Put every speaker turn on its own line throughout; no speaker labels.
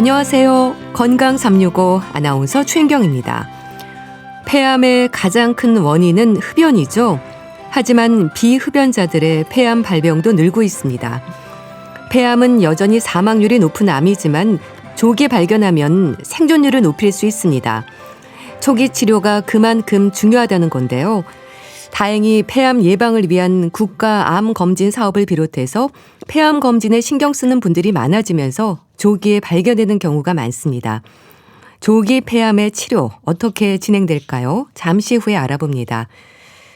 안녕하세요. 건강 365 아나운서 최인경입니다. 폐암의 가장 큰 원인은 흡연이죠. 하지만 비흡연자들의 폐암 발병도 늘고 있습니다. 폐암은 여전히 사망률이 높은 암이지만 조기 발견하면 생존율을 높일 수 있습니다. 초기 치료가 그만큼 중요하다는 건데요. 다행히 폐암 예방을 위한 국가 암 검진 사업을 비롯해서 폐암 검진에 신경 쓰는 분들이 많아지면서 조기에 발견되는 경우가 많습니다. 조기 폐암의 치료 어떻게 진행될까요? 잠시 후에 알아봅니다.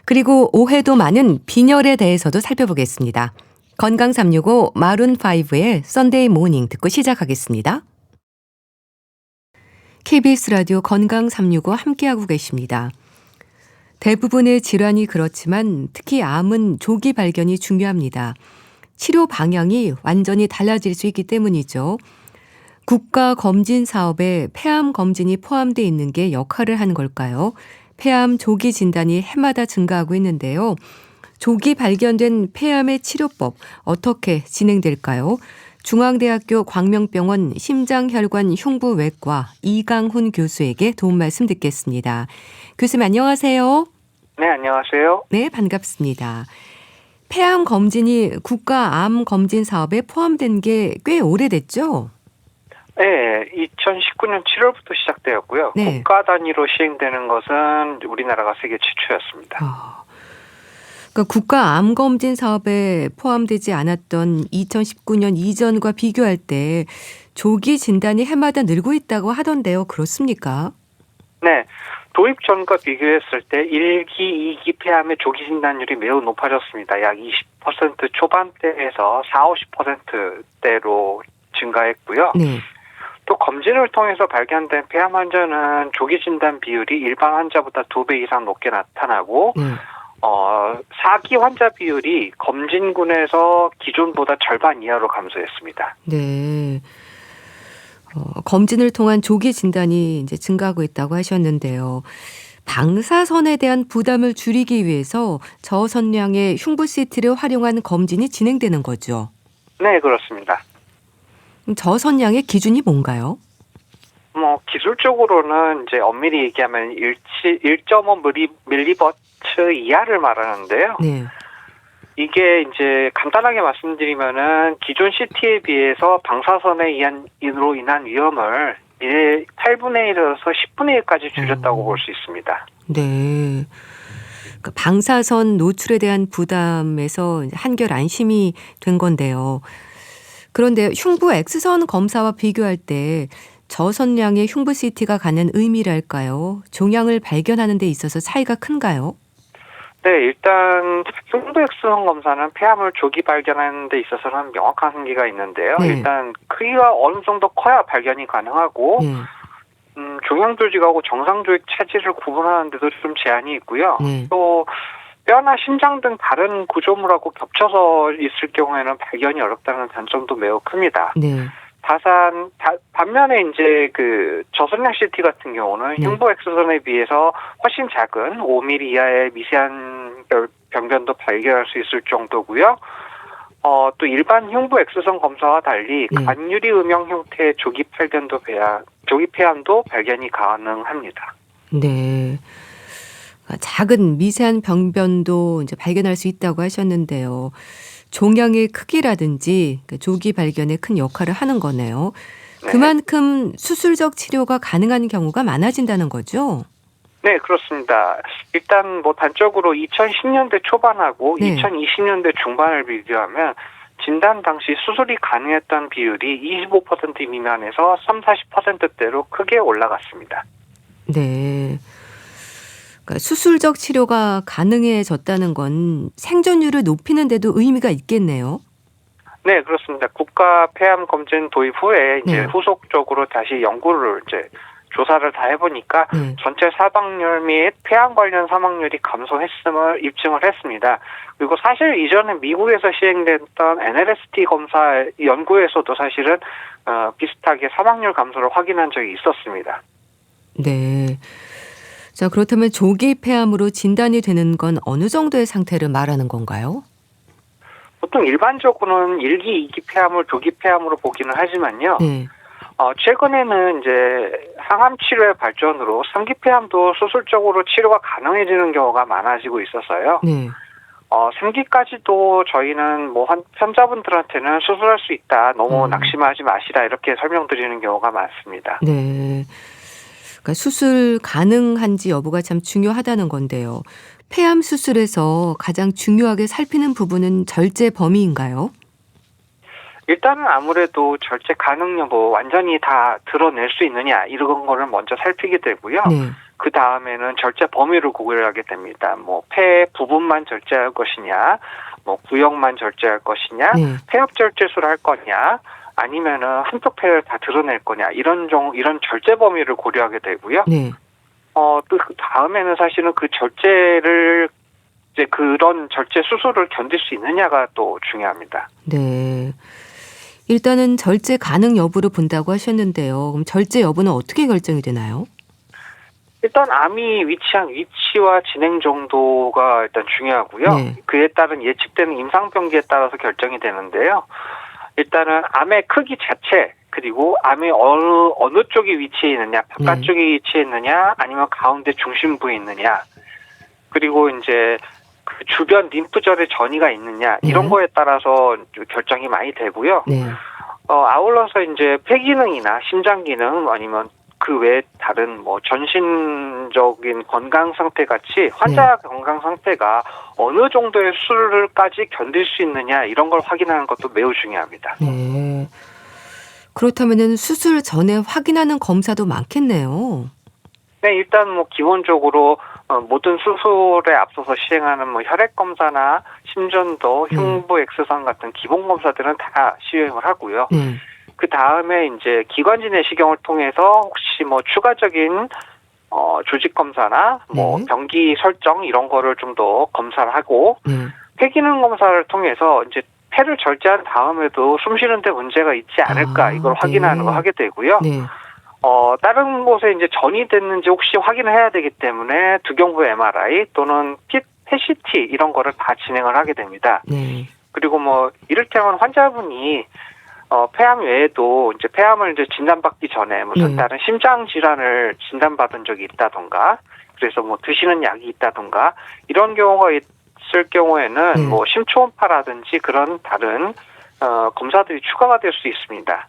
그리고 오해도 많은 빈혈에 대해서도 살펴보겠습니다. 건강 365 마룬5의 썬데이 모닝 듣고 시작하겠습니다. KBS 라디오 건강 365 함께하고 계십니다. 대부분의 질환이 그렇지만 특히 암은 조기 발견이 중요합니다. 치료 방향이 완전히 달라질 수 있기 때문이죠. 국가 검진 사업에 폐암 검진이 포함되어 있는 게 역할을 한 걸까요? 폐암 조기 진단이 해마다 증가하고 있는데요. 조기 발견된 폐암의 치료법 어떻게 진행될까요? 중앙대학교 광명병원 심장혈관 흉부외과 이강훈 교수에게 도움 말씀 듣겠습니다. 교수님 안녕하세요.
네, 안녕하세요.
네, 반갑습니다. 폐암 검진이 국가 암 검진 사업에 포함된 게 꽤 오래됐죠?
네, 2019년 7월부터 시작되었고요.
네.
국가 단위로 시행되는 것은 우리나라가 세계 최초였습니다.
그러니까 국가 암 검진 사업에 포함되지 않았던 2019년 이전과 비교할 때 조기 진단이 해마다 늘고 있다고 하던데요. 그렇습니까?
네, 도입 전과 비교했을 때 1기, 2기 폐암의 조기 진단율이 매우 높아졌습니다. 약 20% 초반대에서 40~50%대로 증가했고요.
네.
또 검진을 통해서 발견된 폐암 환자는 조기 진단 비율이 일반 환자보다 2배 이상 높게 나타나고
네.
4기 환자 비율이 검진군에서 기존보다 절반 이하로 감소했습니다.
네. 검진을 통한 조기 진단이 이제 증가하고 있다고 하셨는데요. 방사선에 대한 부담을 줄이기 위해서 저선량의 흉부 CT를 활용한 검진이 진행되는 거죠.
네, 그렇습니다.
저선량의 기준이 뭔가요?
기술적으로는 이제 엄밀히 얘기하면 1.5 밀리버츠 이하를 말하는데요.
네.
이게 이제 간단하게 말씀드리면은 기존 CT에 비해서 방사선에 의한으로 인한 위험을 8분의 1에서 10분의 1까지 줄였다고 볼 수 있습니다.
네. 그러니까 방사선 노출에 대한 부담에서 한결 안심이 된 건데요. 그런데 흉부 X선 검사와 비교할 때 저선량의 흉부 CT가 갖는 의미랄까요? 종양을 발견하는 데 있어서 차이가 큰가요?
네, 일단 흉부 X선 검사는 폐암을 조기 발견하는 데 있어서는 명확한 한계가 있는데요.
네.
일단 크기가 어느 정도 커야 발견이 가능하고
네.
종양 조직하고 정상 조직 차지를 구분하는 데도 좀 제한이 있고요.
네.
또 뼈나 심장 등 다른 구조물하고 겹쳐서 있을 경우에는 발견이 어렵다는 단점도 매우 큽니다.
네.
반면에 이제 그 저선량 CT 같은 경우는
네.
흉부 X선에 비해서 훨씬 작은 5mm 이하의 미세한 병변도 발견할 수 있을 정도고요. 또 일반 흉부 X선 검사와 달리
네.
관유리 음영 형태의 조기 폐암도 발견이 가능합니다.
네. 작은 미세한 병변도 이제 발견할 수 있다고 하셨는데요. 종양의 크기라든지 조기 발견에 큰 역할을 하는 거네요.
네.
그만큼 수술적 치료가 가능한 경우가 많아진다는 거죠?
네, 그렇습니다. 일단 단적으로 2010년대 초반하고
네.
2020년대 중반을 비교하면 진단 당시 수술이 가능했던 비율이 25% 미만에서 30~40%대로 크게 올라갔습니다.
네. 그러니까 수술적 치료가 가능해졌다는 건 생존율을 높이는 데도 의미가 있겠네요.
네, 그렇습니다. 국가 폐암 검진 도입 후에 이제
네.
후속적으로 다시 연구를 조사를 다 해보니까 전체 사망률 및 폐암 관련 사망률이 감소했음을 입증을 했습니다. 그리고 사실 이전에 미국에서 시행됐던 NLST 검사 연구에서도 사실은 비슷하게 사망률 감소를 확인한 적이 있었습니다.
네. 자, 그렇다면 조기 폐암으로 진단이 되는 건 어느 정도의 상태를 말하는 건가요?
보통 일반적으로는 1기, 2기 폐암을 조기 폐암으로 보기는 하지만요.
네.
최근에는 이제 항암 치료의 발전으로 상기폐암도 수술적으로 치료가 가능해지는 경우가 많아지고 있어서요.
네.
3기까지도 저희는 뭐 환자분들한테는 수술할 수 있다. 너무 낙심하지 마시라. 이렇게 설명드리는 경우가 많습니다.
네. 그러니까 수술 가능한지 여부가 참 중요하다는 건데요. 폐암 수술에서 가장 중요하게 살피는 부분은 절제 범위인가요?
일단은 아무래도 절제 가능 여부 완전히 다 드러낼 수 있느냐 이런 거를 먼저 살피게 되고요.
네.
그 다음에는 절제 범위를 고려하게 됩니다. 뭐 폐 부분만 절제할 것이냐, 뭐 구역만 절제할 것이냐,
네.
폐엽 절제술을 할 거냐, 아니면은 한쪽 폐를 다 드러낼 거냐 이런 절제 범위를 고려하게 되고요.
네.
또 그 다음에는 사실은 그 절제를 이제 그런 절제 수술을 견딜 수 있느냐가 또 중요합니다.
네. 일단은 절제 가능 여부를 본다고 하셨는데요. 그럼 절제 여부는 어떻게 결정이 되나요?
일단 암이 위치한 위치와 진행 정도가 일단 중요하고요.
네.
그에 따른 예측되는 임상병기에 따라서 결정이 되는데요. 일단은 암의 크기 자체 그리고 암이 어느 쪽에 위치해 있느냐, 바깥쪽에 위치해 있느냐, 아니면 가운데 중심부에 있느냐, 그리고 이제 그 주변 림프절에 전이가 있느냐 이런 거에 따라서 결정이 많이 되고요.
네.
아울러서 이제 폐 기능이나 심장 기능 아니면 그 외에 다른 뭐 전신적인 건강 상태 같이 환자 건강 상태가 어느 정도의 수술까지 견딜 수 있느냐 이런 걸 확인하는 것도 매우 중요합니다.
네. 그렇다면은 수술 전에 확인하는 검사도 많겠네요.
네, 일단 뭐 기본적으로 모든 수술에 앞서서 시행하는 뭐 혈액 검사나 심전도, 흉부 엑스선 같은 기본 검사들은 다 시행을 하고요. 그 다음에 이제 기관지 내시경을 통해서 혹시 뭐 추가적인 조직 검사나 뭐 병기 설정 이런 거를 좀 더 검사를 하고 폐 기능 검사를 통해서 이제 폐를 절제한 다음에도 숨 쉬는데 문제가 있지 않을까 이걸 확인하는 거 하게 되고요. 다른 곳에 이제 전이 됐는지 혹시 확인을 해야 되기 때문에 두경부 MRI 또는 PET-CT 이런 거를 다 진행을 하게 됩니다. 그리고 뭐 이를테면 환자분이 폐암 외에도 이제 폐암을 이제 진단받기 전에 무슨 다른 심장 질환을 진단받은 적이 있다던가, 그래서 뭐 드시는 약이 있다던가 이런 경우가 있을 경우에는 뭐 심초음파라든지 그런 다른 검사들이 추가가 될 수 있습니다.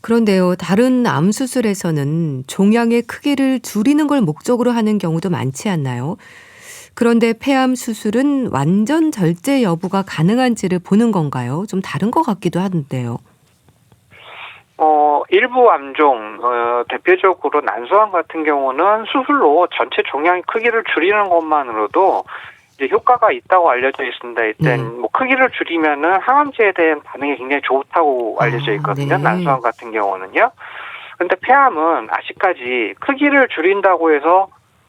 그런데요, 다른 암 수술에서는 종양의 크기를 줄이는 걸 목적으로 하는 경우도 많지 않나요? 그런데 폐암 수술은 완전 절제 여부가 가능한지를 보는 건가요? 좀 다른 것 같기도 한데요.
일부 암종, 대표적으로 난소암 같은 경우는 수술로 전체 종양의 크기를 줄이는 것만으로도 이제 효과가 있다고 알려져 있습니다. 일단 뭐 크기를 줄이면은 항암제에 대한 반응이 굉장히 좋다고 알려져 있거든요. 난소암 같은 경우는요. 그런데 폐암은 아직까지 크기를 줄인다고 해서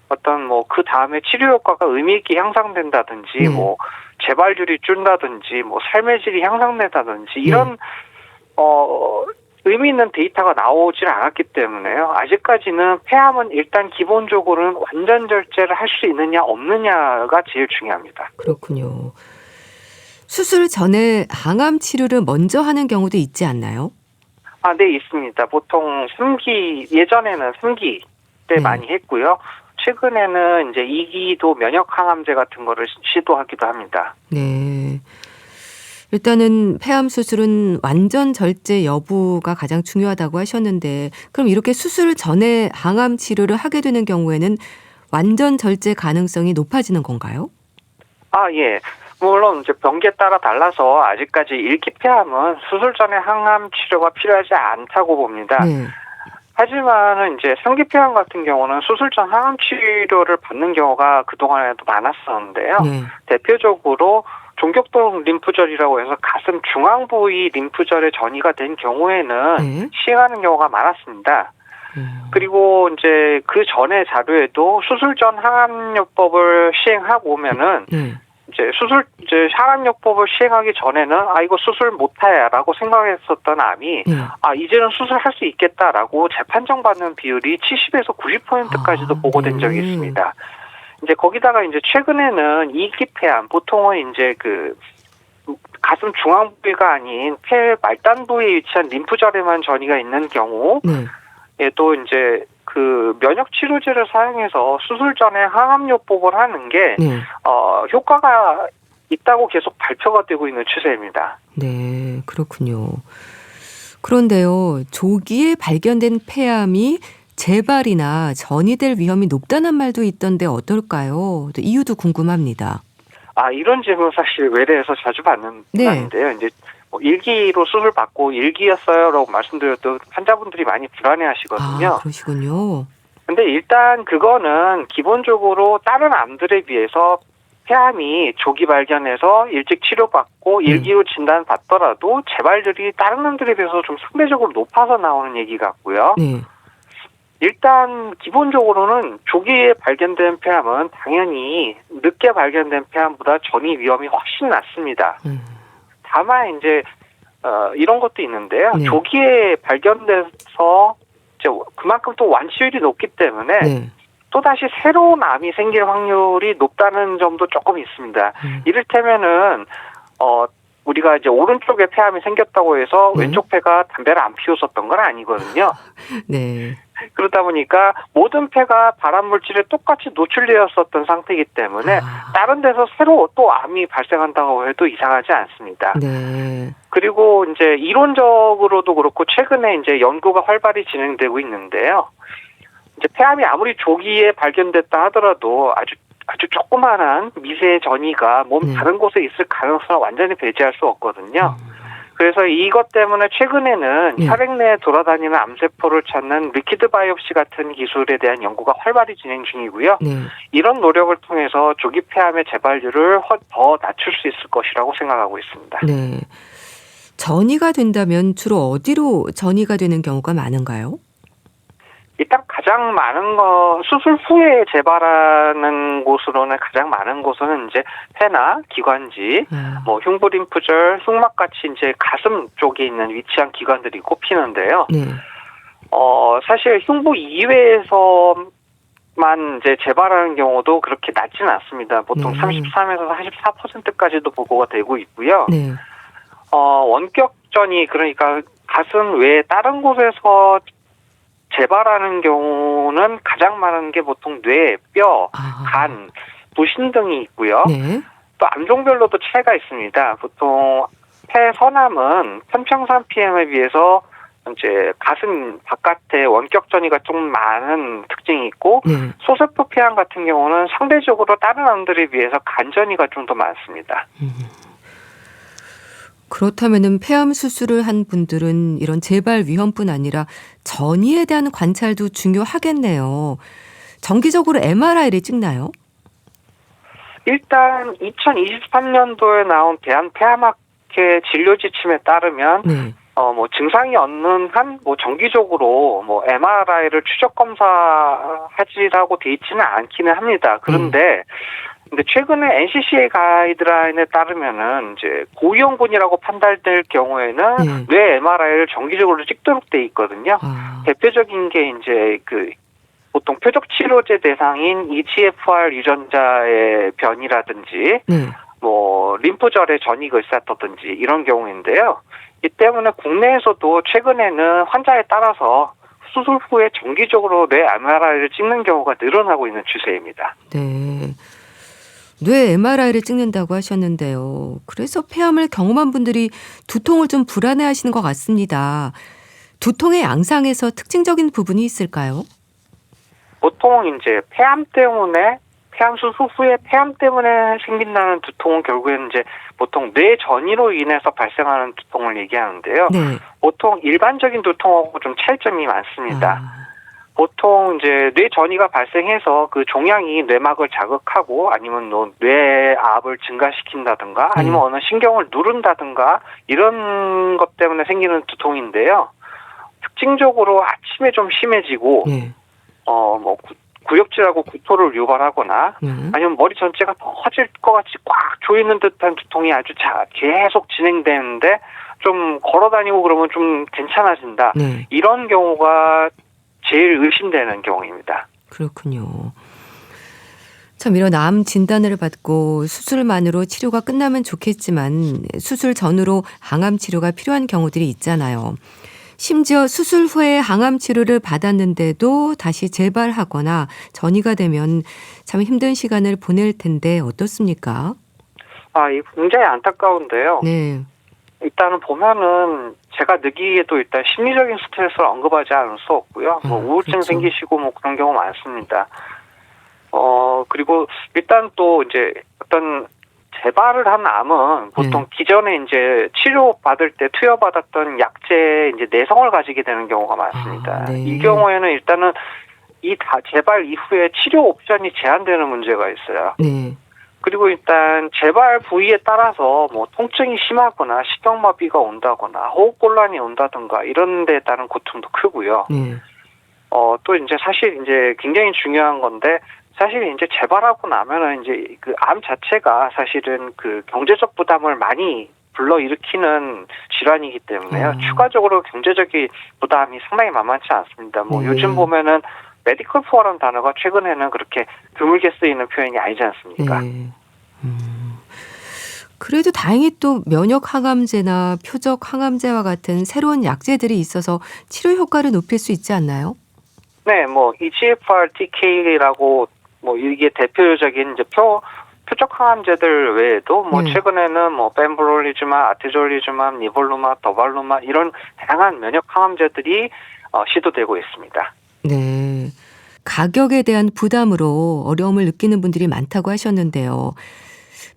어떤 뭐 그 다음에 치료 효과가 의미 있게 향상된다든지 뭐 재발률이 줄다든지 뭐 삶의 질이 향상된다든지 이런 의미 있는 데이터가 나오질 않았기 때문에요. 아직까지는 폐암은 일단 기본적으로는 완전 절제를 할 수 있느냐 없느냐가 제일 중요합니다.
그렇군요. 수술 전에 항암 치료를 먼저 하는 경우도 있지 않나요?
네, 있습니다. 보통 3기, 예전에는 3기 때 많이 했고요. 최근에는 이제 2기도 면역 항암제 같은 거를 시도하기도 합니다.
네. 일단은 폐암 수술은 완전 절제 여부가 가장 중요하다고 하셨는데, 그럼 이렇게 수술 전에 항암 치료를 하게 되는 경우에는 완전 절제 가능성이 높아지는 건가요?
예. 물론 이제 병기에 따라 달라서 아직까지 1기 폐암은 수술 전에 항암 치료가 필요하지 않다고 봅니다. 하지만은 이제 3기 폐암 같은 경우는 수술 전 항암 치료를 받는 경우가 그동안에도 많았었는데요. 대표적으로 종격동 림프절이라고 해서 가슴 중앙 부위 림프절에 전이가 된 경우에는 시행하는 경우가 많았습니다. 그리고 이제 그 전에 자료에도 수술 전 항암요법을 시행하고 오면은 이제 항암요법을 시행하기 전에는 이거 수술 못해라고 생각했었던 암이 이제는 수술할 수 있겠다라고 재판정 받는 비율이 70에서 90%까지도 보고된 적이 있습니다. 이제 거기다가 이제 최근에는 2기 폐암, 보통은 이제 그 가슴 중앙 부위가 아닌 폐 말단 부위에 위치한 림프절에만 전이가 있는 경우에도 이제 그 면역 치료제를 사용해서 수술 전에 항암요법을 하는 게 효과가 있다고 계속 발표가 되고 있는 추세입니다.
네, 그렇군요. 그런데요, 조기에 발견된 폐암이 재발이나 전이 될 위험이 높다는 말도 있던데 어떨까요? 또 이유도 궁금합니다.
이런 질문 사실 외래에서 자주 받는 건데요. 이제 뭐 일기로 수술 받고 일기였어요라고 말씀드려도 환자분들이 많이 불안해하시거든요.
그러시군요.
근데 일단 그거는 기본적으로 다른 암들에 비해서 폐암이 조기 발견해서 일찍 치료받고 일기로 진단받더라도 재발률이 다른 암들에 비해서 좀 상대적으로 높아서 나오는 얘기 같고요. 일단 기본적으로는 조기에 발견된 폐암은 당연히 늦게 발견된 폐암보다 전이 위험이 훨씬 낮습니다. 다만 이제 이런 것도 있는데요. 조기에 발견돼서 이제 그만큼 또 완치율이 높기 때문에 또다시 새로운 암이 생길 확률이 높다는 점도 조금 있습니다. 이를테면은 우리가 이제 오른쪽에 폐암이 생겼다고 해서 왼쪽 폐가 담배를 안 피웠었던 건 아니거든요. 그러다 보니까 모든 폐가 발암 물질에 똑같이 노출되었었던 상태이기 때문에 다른 데서 새로 또 암이 발생한다고 해도 이상하지 않습니다. 그리고 이제 이론적으로도 그렇고 최근에 이제 연구가 활발히 진행되고 있는데요. 이제 폐암이 아무리 조기에 발견됐다 하더라도 아주 조그마한 미세 전이가 몸 다른 곳에 있을 가능성을 완전히 배제할 수 없거든요. 그래서 이것 때문에 최근에는 혈액 내에 돌아다니는 암세포를 찾는 리퀴드 바이옵시 같은 기술에 대한 연구가 활발히 진행 중이고요. 이런 노력을 통해서 조기 폐암의 재발률을 더 낮출 수 있을 것이라고 생각하고 있습니다.
전이가 된다면 주로 어디로 전이가 되는 경우가 많은가요?
일단 가장 많은 수술 후에 재발하는 곳으로는 가장 많은 곳은 이제 폐나 기관지, 뭐 흉부림프절, 흉막같이 이제 가슴 쪽에 있는 위치한 기관들이 꼽히는데요. 사실 흉부 이외에서만 이제 재발하는 경우도 그렇게 낮지는 않습니다. 보통 33에서 44%까지도 보고가 되고 있고요. 원격전이 그러니까 가슴 외에 다른 곳에서 재발하는 경우는 가장 많은 게 보통 뇌, 뼈, 간, 부신 등이 있고요. 또 암종별로도 차이가 있습니다. 보통 폐선암은 편평산 PM에 비해서 이제 가슴 바깥에 원격 전이가 좀 많은 특징이 있고 소세포 폐암 같은 경우는 상대적으로 다른 암들에 비해서 간 전이가 좀 더 많습니다.
그렇다면은 폐암 수술을 한 분들은 이런 재발 위험뿐 아니라 전이에 대한 관찰도 중요하겠네요. 정기적으로 MRI를 찍나요?
일단 2023년도에 나온 대한폐암학회 진료 지침에 따르면 뭐 증상이 없는 한 뭐 정기적으로 뭐 MRI를 추적 검사하지라고 돼 있지는 않기는 합니다. 그런데 근데 최근에 NCC의 가이드라인에 따르면은 이제 고위험군이라고 판단될 경우에는 뇌 MRI를 정기적으로 찍도록 돼 있거든요. 대표적인 게 이제 그 보통 표적 치료제 대상인 EGFR 유전자의 변이라든지 뭐 림프절의 전이가 있었다든지 이런 경우인데요. 이 때문에 국내에서도 최근에는 환자에 따라서 수술 후에 정기적으로 뇌 MRI를 찍는 경우가 늘어나고 있는 추세입니다.
뇌 MRI를 찍는다고 하셨는데요. 그래서 폐암을 경험한 분들이 두통을 좀 불안해하시는 것 같습니다. 두통의 양상에서 특징적인 부분이 있을까요?
보통 이제 폐암 수술 후에 폐암 때문에 생긴다는 두통은 결국에는 이제 보통 뇌 전이로 인해서 발생하는 두통을 얘기하는데요. 보통 일반적인 두통하고 좀 차이점이 많습니다. 보통 이제 뇌 전이가 발생해서 그 종양이 뇌막을 자극하고 아니면 뇌압을 증가시킨다든가 아니면 어느 신경을 누른다든가 이런 것 때문에 생기는 두통인데요. 특징적으로 아침에 좀 심해지고 뭐 구역질하고 구토를 유발하거나 아니면 머리 전체가 터질 것 같이 꽉 조이는 듯한 두통이 아주 계속 진행되는데 좀 걸어다니고 그러면 좀 괜찮아진다. 이런 경우가 제일 의심되는 경우입니다.
그렇군요. 참 이런 암 진단을 받고 수술만으로 치료가 끝나면 좋겠지만 수술 전후로 항암 치료가 필요한 경우들이 있잖아요. 심지어 수술 후에 항암 치료를 받았는데도 다시 재발하거나 전이가 되면 참 힘든 시간을 보낼 텐데 어떻습니까?
이 굉장히 안타까운데요.
네.
일단은 보면은 제가 느끼기에도 일단 심리적인 스트레스를 언급하지 않을 수 없고요. 뭐 우울증
그렇죠.
생기시고 뭐 그런 경우 많습니다. 그리고 일단 또 이제 어떤 재발을 한 암은 보통 기존에 이제 치료받을 때 투여받았던 약제에 이제 내성을 가지게 되는 경우가 많습니다.
네.
이 경우에는 일단은 재발 이후에 치료 옵션이 제한되는 문제가 있어요.
네.
그리고 일단 재발 부위에 따라서 뭐 통증이 심하거나 식경마비가 온다거나 호흡곤란이 온다든가 이런 데에 따른 고통도 크고요.
네.
또 이제 사실 이제 굉장히 중요한 건데 사실 이제 재발하고 나면은 이제 그 암 자체가 사실은 그 경제적 부담을 많이 불러일으키는 질환이기 때문에요. 추가적으로 경제적인 부담이 상당히 만만치 않습니다. 뭐 요즘 보면은 메디컬 푸어라는 단어가 최근에는 그렇게 드물게 쓰이는 표현이 아니지 않습니까?
네. 그래도 다행히 또 면역 항암제나 표적 항암제와 같은 새로운 약제들이 있어서 치료 효과를 높일 수 있지 않나요?
네, 뭐 EGFR TK라고 뭐 이게 대표적인 이제 표적 항암제들 외에도 뭐 최근에는 뭐 펜브롤리즈마, 아테졸리즈마, 니볼루마, 더발루마 이런 다양한 면역 항암제들이 시도되고 있습니다.
네. 가격에 대한 부담으로 어려움을 느끼는 분들이 많다고 하셨는데요.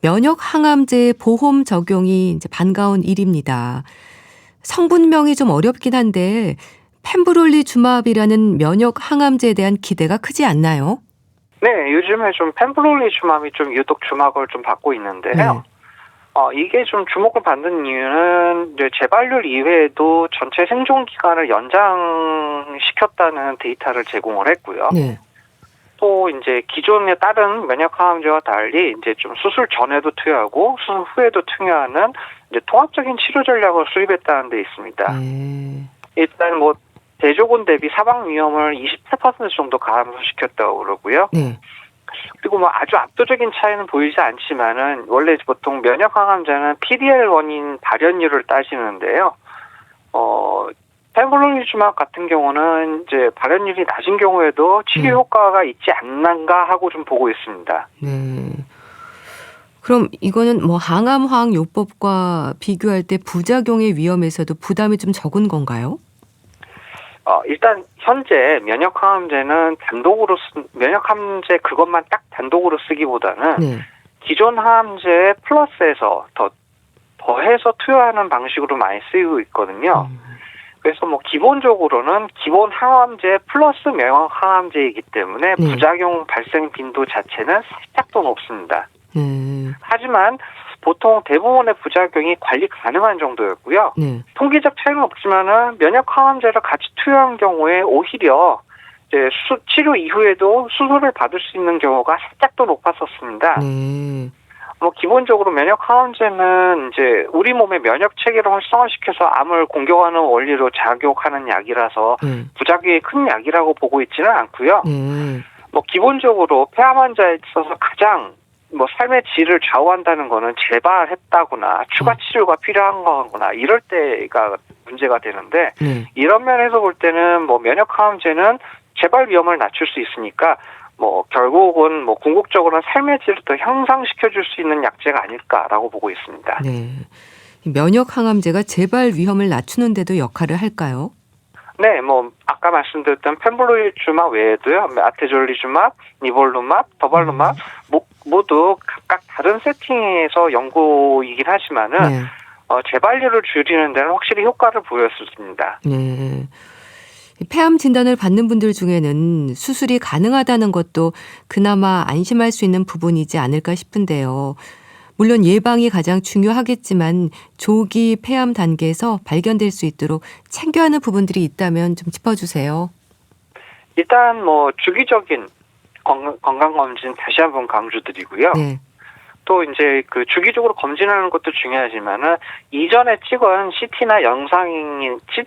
면역 항암제의 보험 적용이 이제 반가운 일입니다. 성분명이 좀 어렵긴 한데 펜브롤리주맙이라는 면역 항암제에 대한 기대가 크지 않나요?
네, 요즘에 좀 펜브롤리주맙이 좀 유독 주목을 좀 받고 있는데요. 이게 좀 주목을 받는 이유는 이제 재발률 이외에도 전체 생존 기간을 연장시켰다는 데이터를 제공을 했고요.
네.
또 이제 기존의 다른 면역 항암제와 달리 이제 좀 수술 전에도 투여하고 수술 후에도 투여하는 이제 통합적인 치료 전략을 수립했다는 데 있습니다. 일단 뭐 대조군 대비 사망 위험을 24% 정도 감소시켰다고 그러고요.
네.
그리고 뭐 아주 압도적인 차이는 보이지 않지만은 원래 보통 면역 항암제는 PD-L1인 발현율을 따지는데요. 펜브롤리주맙 같은 경우는 이제 발현율이 낮은 경우에도 치료 효과가 있지 않는가 하고 좀 보고 있습니다.
네. 그럼 이거는 뭐 항암화학요법과 비교할 때 부작용의 위험에서도 부담이 좀 적은 건가요?
일단 현재 면역 항암제는 면역 항암제 그것만 딱 단독으로 쓰기보다는 기존 항암제 플러스해서 더해서 투여하는 방식으로 많이 쓰이고 있거든요. 그래서 뭐 기본적으로는 기본 항암제 플러스 면역 항암제이기 때문에 부작용 발생 빈도 자체는 살짝 더 높습니다. 하지만 보통 대부분의 부작용이 관리 가능한 정도였고요. 통계적 차이는 없지만은 면역 항암제를 같이 투여한 경우에 오히려 이제 치료 이후에도 수술을 받을 수 있는 경우가 살짝 더 높았었습니다. 뭐 기본적으로 면역 항암제는 이제 우리 몸의 면역 체계를 활성화시켜서 암을 공격하는 원리로 작용하는 약이라서 부작용이 큰 약이라고 보고 있지는 않고요. 뭐 기본적으로 폐암 환자에 있어서 가장 뭐 삶의 질을 좌우한다는 거는 재발했다거나 추가 치료가 필요한 거거나 이럴 때가 문제가 되는데 이런 면에서 볼 때는 뭐 면역 항암제는 재발 위험을 낮출 수 있으니까 뭐 결국은 뭐 궁극적으로는 삶의 질을 더 향상시켜 줄 수 있는 약제가 아닐까라고 보고 있습니다.
네. 면역 항암제가 재발 위험을 낮추는 데도 역할을 할까요?
네, 뭐 아까 말씀드렸던 펜브롤리주맙 외에도요, 아테졸리주맙, 니볼루맙, 더발루맙 모두 각각 다른 세팅에서 연구이긴 하지만은 재발률을 줄이는 데는 확실히 효과를 보였습니다.
네. 폐암 진단을 받는 분들 중에는 수술이 가능하다는 것도 그나마 안심할 수 있는 부분이지 않을까 싶은데요. 물론 예방이 가장 중요하겠지만 조기 폐암 단계에서 발견될 수 있도록 챙겨야 하는 부분들이 있다면 좀 짚어주세요.
일단 뭐 주기적인 건강검진 다시 한번 강조드리고요. 또 이제 그 주기적으로 검진하는 것도 중요하지만은 이전에 찍은 CT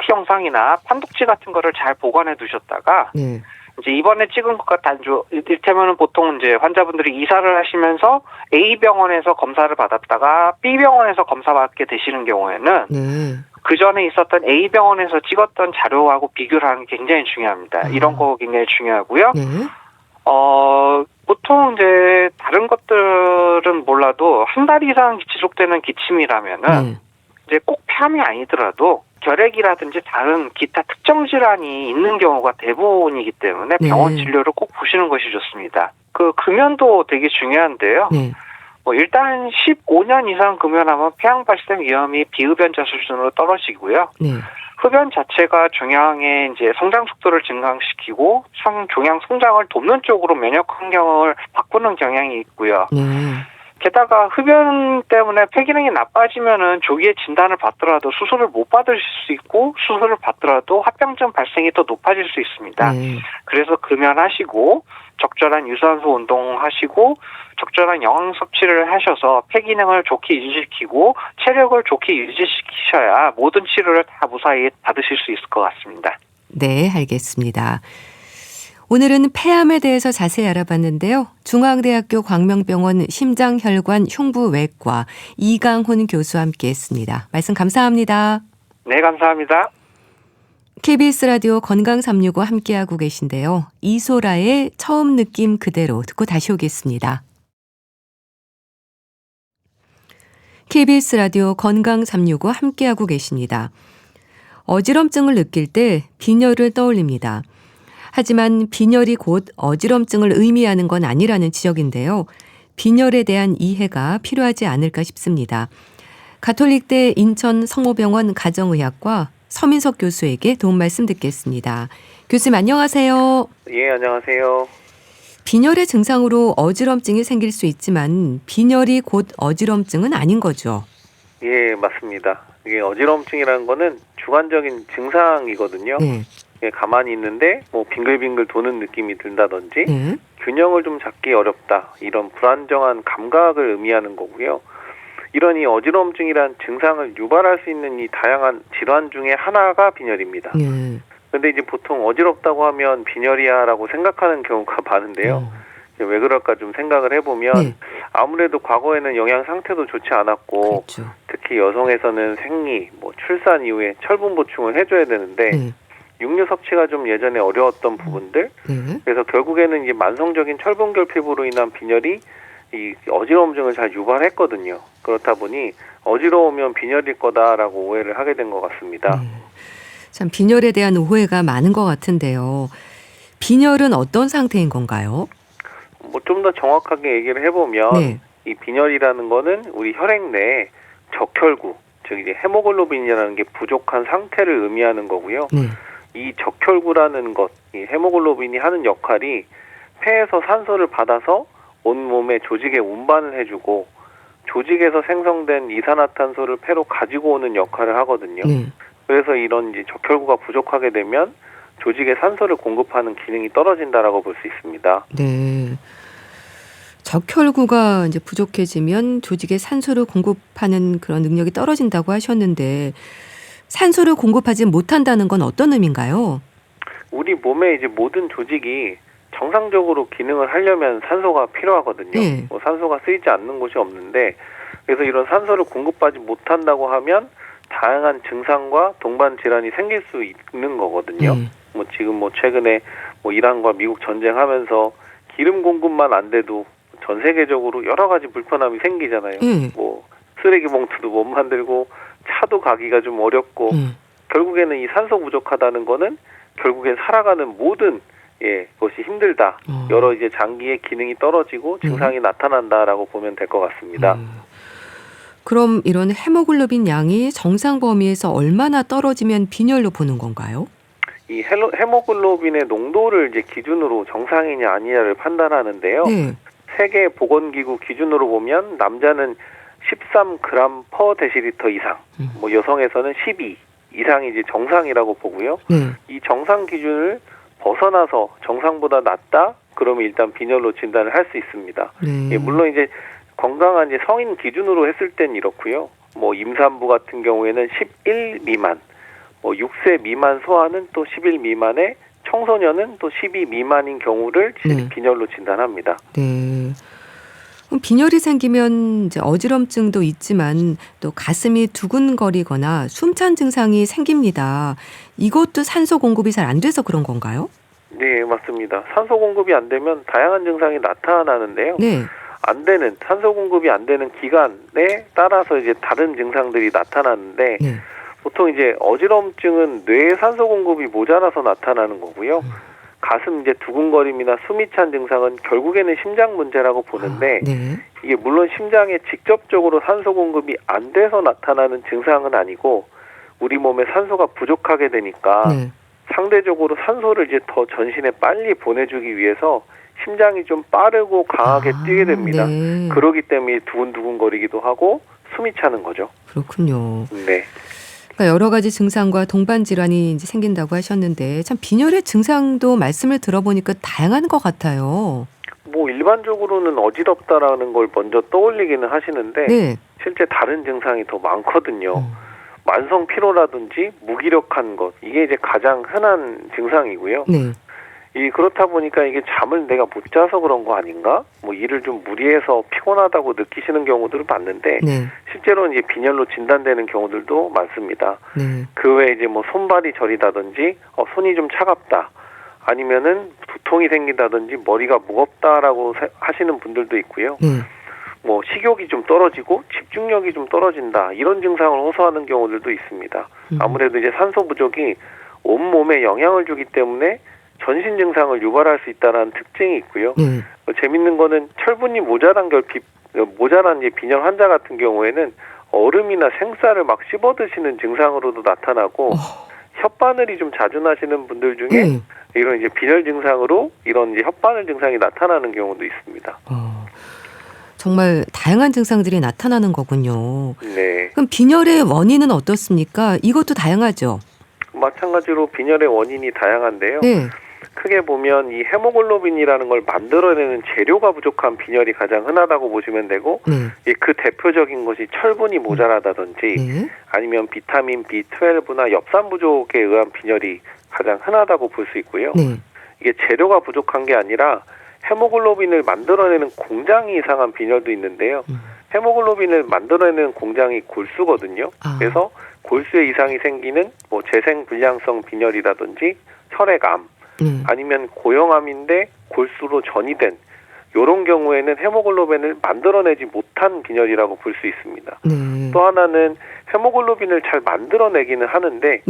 영상이나 판독지 같은 거를 잘 보관해 두셨다가 이제 이번에 찍은 것과 단주, 이를테면은 보통 이제 환자분들이 이사를 하시면서 A 병원에서 검사를 받았다가 B 병원에서 검사받게 되시는 경우에는 그 전에 있었던 A 병원에서 찍었던 자료하고 비교를 하는 게 굉장히 중요합니다. 이런 거 굉장히 중요하고요. 보통 이제 다른 것들은 몰라도 한 달 이상 지속되는 기침이라면은 이제 꼭 폐암이 아니더라도 결핵이라든지 다른 기타 특정 질환이 있는 경우가 대부분이기 때문에 병원 진료를 꼭 보시는 것이 좋습니다. 그 금연도 되게 중요한데요. 일단 15년 이상 금연하면 폐암 발생 위험이 비흡연자 수준으로 떨어지고요. 흡연 자체가 종양의 이제 성장 속도를 증강시키고 종양 성장을 돕는 쪽으로 면역 환경을 바꾸는 경향이 있고요. 게다가 흡연 때문에 폐기능이 나빠지면은 조기에 진단을 받더라도 수술을 못 받으실 수 있고 수술을 받더라도 합병증 발생이 더 높아질 수 있습니다. 그래서 금연하시고 적절한 유산소 운동하시고 적절한 영양 섭취를 하셔서 폐기능을 좋게 유지시키고 체력을 좋게 유지시키셔야 모든 치료를 다 무사히 받으실 수 있을 것 같습니다.
네, 알겠습니다. 오늘은 폐암에 대해서 자세히 알아봤는데요. 중앙대학교 광명병원 심장혈관 흉부외과 이강훈 교수와 함께했습니다. 말씀 감사합니다.
네, 감사합니다.
KBS 라디오 건강 365 함께하고 계신데요. 이소라의 처음 느낌 그대로 듣고 다시 오겠습니다. KBS 라디오 건강 365 함께하고 계십니다. 어지럼증을 느낄 때 빈혈을 떠올립니다. 하지만 빈혈이 곧 어지럼증을 의미하는 건 아니라는 지적인데요. 빈혈에 대한 이해가 필요하지 않을까 싶습니다. 가톨릭대 인천 성모병원 가정의학과 서민석 교수에게 도움 말씀 듣겠습니다. 교수님 안녕하세요.
예, 안녕하세요.
빈혈의 증상으로 어지럼증이 생길 수 있지만 빈혈이 곧 어지럼증은 아닌 거죠.
예, 맞습니다. 이게 어지럼증이라는 거는 주관적인 증상이거든요. 예, 가만히 있는데 뭐 빙글빙글 도는 느낌이 든다든지 균형을 좀 잡기 어렵다. 이런 불안정한 감각을 의미하는 거고요. 이런 이 어지럼증이란 증상을 유발할 수 있는 이 다양한 질환 중에 하나가 빈혈입니다. 그런데 이제 보통 어지럽다고 하면 빈혈이야라고 생각하는 경우가 많은데요. 왜 그럴까 좀 생각을 해보면 아무래도 과거에는 영양 상태도 좋지 않았고
그렇죠.
특히 여성에서는 생리, 뭐 출산 이후에 철분 보충을 해줘야 되는데 육류 섭취가 좀 예전에 어려웠던 부분들 그래서 결국에는 이제 만성적인 철분 결핍으로 인한 빈혈이 이 어지러움증을 잘 유발했거든요. 그렇다 보니 어지러우면 빈혈일 거다라고 오해를 하게 된 것 같습니다.
참 빈혈에 대한 오해가 많은 것 같은데요. 빈혈은 어떤 상태인 건가요?
뭐 좀 더 정확하게 얘기를 해보면 이 빈혈이라는 거는 우리 혈액 내에 적혈구, 즉 이제 헤모글로빈이라는 게 부족한 상태를 의미하는 거고요. 이 적혈구라는 것, 이 헤모글로빈이 하는 역할이 폐에서 산소를 받아서 온몸의 조직에 운반을 해주고 조직에서 생성된 이산화탄소를 폐로 가지고 오는 역할을 하거든요. 그래서 이런 이제 적혈구가 부족하게 되면 조직에 산소를 공급하는 기능이 떨어진다라고 볼 수 있습니다.
네. 적혈구가 이제 부족해지면 조직에 산소를 공급하는 그런 능력이 떨어진다고 하셨는데 산소를 공급하지 못한다는 건 어떤 의미인가요?
우리 몸의 이제 모든 조직이 정상적으로 기능을 하려면 산소가 필요하거든요. 뭐 산소가 쓰이지 않는 곳이 없는데 그래서 이런 산소를 공급하지 못한다고 하면 다양한 증상과 동반 질환이 생길 수 있는 거거든요. 뭐 지금 뭐 최근에 뭐 이란과 미국 전쟁하면서 기름 공급만 안 돼도 전 세계적으로 여러 가지 불편함이 생기잖아요. 뭐 쓰레기 봉투도 못 만들고 차도 가기가 좀 어렵고 결국에는 이 산소 부족하다는 거는 결국엔 살아가는 모든 그것이 힘들다. 여러 이제 장기의 기능이 떨어지고 증상이 나타난다라고 보면 될 것 같습니다.
그럼 이런 헤모글로빈 양이 정상 범위에서 얼마나 떨어지면 빈혈로 보는 건가요?
이 헤모글로빈의 농도를 이제 기준으로 정상이냐 아니냐를 판단하는데요. 세계 보건기구 기준으로 보면 남자는 13g per 데시리터 이상, 뭐 여성에서는 12 이상이 이제 정상이라고 보고요. 이 정상 기준을 벗어나서 정상보다 낮다? 그러면 일단 빈혈로 진단을 할 수 있습니다. 물론 이제 건강한 이제 성인 기준으로 했을 땐 이렇고요. 뭐 임산부 같은 경우에는 11 미만, 뭐 6세 미만 소아는 또 11 미만의 청소년은 또 12 미만인 경우를
네.
빈혈로 진단합니다.
네. 빈혈이 생기면 이제 어지럼증도 있지만 또 가슴이 두근거리거나 숨찬 증상이 생깁니다. 이것도 산소 공급이 잘 안 돼서 그런 건가요?
네, 맞습니다. 산소 공급이 안 되면 다양한 증상이 나타나는데요.
네.
산소 공급이 안 되는 기간에 따라서 이제 다른 증상들이 나타나는데
네.
보통 이제 어지럼증은 뇌에 산소 공급이 모자라서 나타나는 거고요. 가슴 이제 두근거림이나 숨이 찬 증상은 결국에는 심장 문제라고 보는데
네.
이게 물론 심장에 직접적으로 산소 공급이 안 돼서 나타나는 증상은 아니고 우리 몸에 산소가 부족하게 되니까
네.
상대적으로 산소를 이제 더 전신에 빨리 보내주기 위해서 심장이 좀 빠르고 강하게 뛰게 됩니다.
네.
그러기 때문에 두근두근거리기도 하고 숨이 차는 거죠.
그렇군요.
네.
그러니까 여러 가지 증상과 동반 질환이 이제 생긴다고 하셨는데 참 빈혈의 증상도 말씀을 들어보니까 다양한 것 같아요.
뭐 일반적으로는 어지럽다라는 걸 먼저 떠올리기는 하시는데
네.
실제 다른 증상이 더 많거든요. 만성 피로라든지 무기력한 것 이게 이제 가장 흔한 증상이고요.
네.
그렇다 보니까 이게 잠을 내가 못 자서 그런 거 아닌가? 뭐 일을 좀 무리해서 피곤하다고 느끼시는 경우들을 봤는데
네.
실제로는 이제 빈혈로 진단되는 경우들도 많습니다.
네.
그 외에 이제 뭐 손발이 저리다든지 손이 좀 차갑다. 아니면은 두통이 생긴다든지 머리가 무겁다라고 하시는 분들도 있고요.
네.
뭐 식욕이 좀 떨어지고 집중력이 좀 떨어진다. 이런 증상을 호소하는 경우들도 있습니다. 아무래도 이제 산소 부족이 온몸에 영향을 주기 때문에 전신 증상을 유발할 수 있다는 특징이 있고요.
네.
재밌는 거는 철분이 모자란 이제 빈혈 환자 같은 경우에는 얼음이나 생쌀을 막 씹어 드시는 증상으로도 나타나고 혓바늘이 좀 자주 나시는 분들 중에 이런 이제 빈혈 증상으로 이런 이제 혓바늘 증상이 나타나는 경우도 있습니다.
정말 다양한 증상들이 나타나는 거군요.
네.
그럼 빈혈의 원인은 어떻습니까? 이것도 다양하죠?
마찬가지로 빈혈의 원인이 다양한데요.
네.
크게 보면 이 헤모글로빈이라는 걸 만들어내는 재료가 부족한 빈혈이 가장 흔하다고 보시면 되고
네.
그 대표적인 것이 철분이 모자라다든지
네.
아니면 비타민 B12나 엽산 부족에 의한 빈혈이 가장 흔하다고 볼 수 있고요.
네. 이게
재료가 부족한 게 아니라 헤모글로빈을 만들어내는 공장이 이상한 빈혈도 있는데요. 헤모글로빈을 만들어내는 공장이 골수거든요. 그래서 골수에 이상이 생기는 뭐 재생불량성 빈혈이라든지 혈액암 아니면 고형암인데 골수로 전이된 이런 경우에는 헤모글로빈을 만들어내지 못한 빈혈이라고 볼 수 있습니다. 또 하나는 헤모글로빈을 잘 만들어내기는 하는데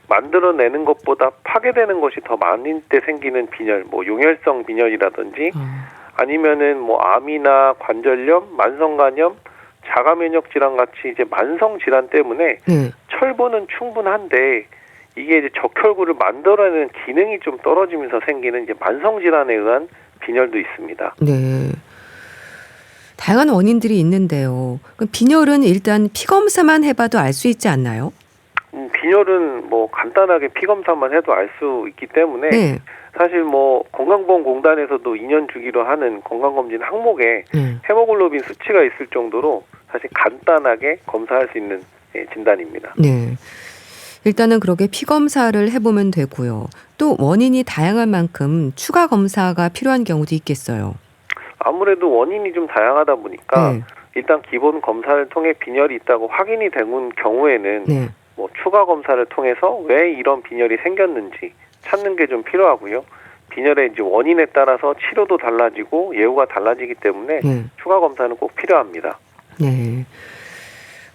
만들어내는 것보다 파괴되는 것이 더 많을 때 생기는 빈혈, 뭐 용혈성 빈혈이라든지 아니면은 뭐 암이나 관절염, 만성간염, 자가면역 질환 같이 이제 만성 질환 때문에 철분은 충분한데 이게 이제 적혈구를 만들어내는 기능이 좀 떨어지면서 생기는 이제 만성 질환에 의한 빈혈도 있습니다.
네. 다양한 원인들이 있는데요. 그럼 빈혈은 일단 피 검사만 해봐도 알 수 있지 않나요?
빈혈은 뭐 간단하게 피 검사만 해도 알 수 있기 때문에 사실 뭐 건강보험공단에서도 2년 주기로 하는 건강검진 항목에 헤모글로빈 수치가 있을 정도로 사실 간단하게 검사할 수 있는 진단입니다.
네. 일단은 그렇게 피 검사를 해보면 되고요. 또 원인이 다양한 만큼 추가 검사가 필요한 경우도 있겠어요.
아무래도 원인이 좀 다양하다 보니까 일단 기본 검사를 통해 빈혈이 있다고 확인이 된 경우에는 뭐 추가 검사를 통해서 왜 이런 빈혈이 생겼는지 찾는 게 좀 필요하고요. 빈혈의 이제 원인에 따라서 치료도 달라지고 예후가 달라지기 때문에 추가 검사는 꼭 필요합니다.
네.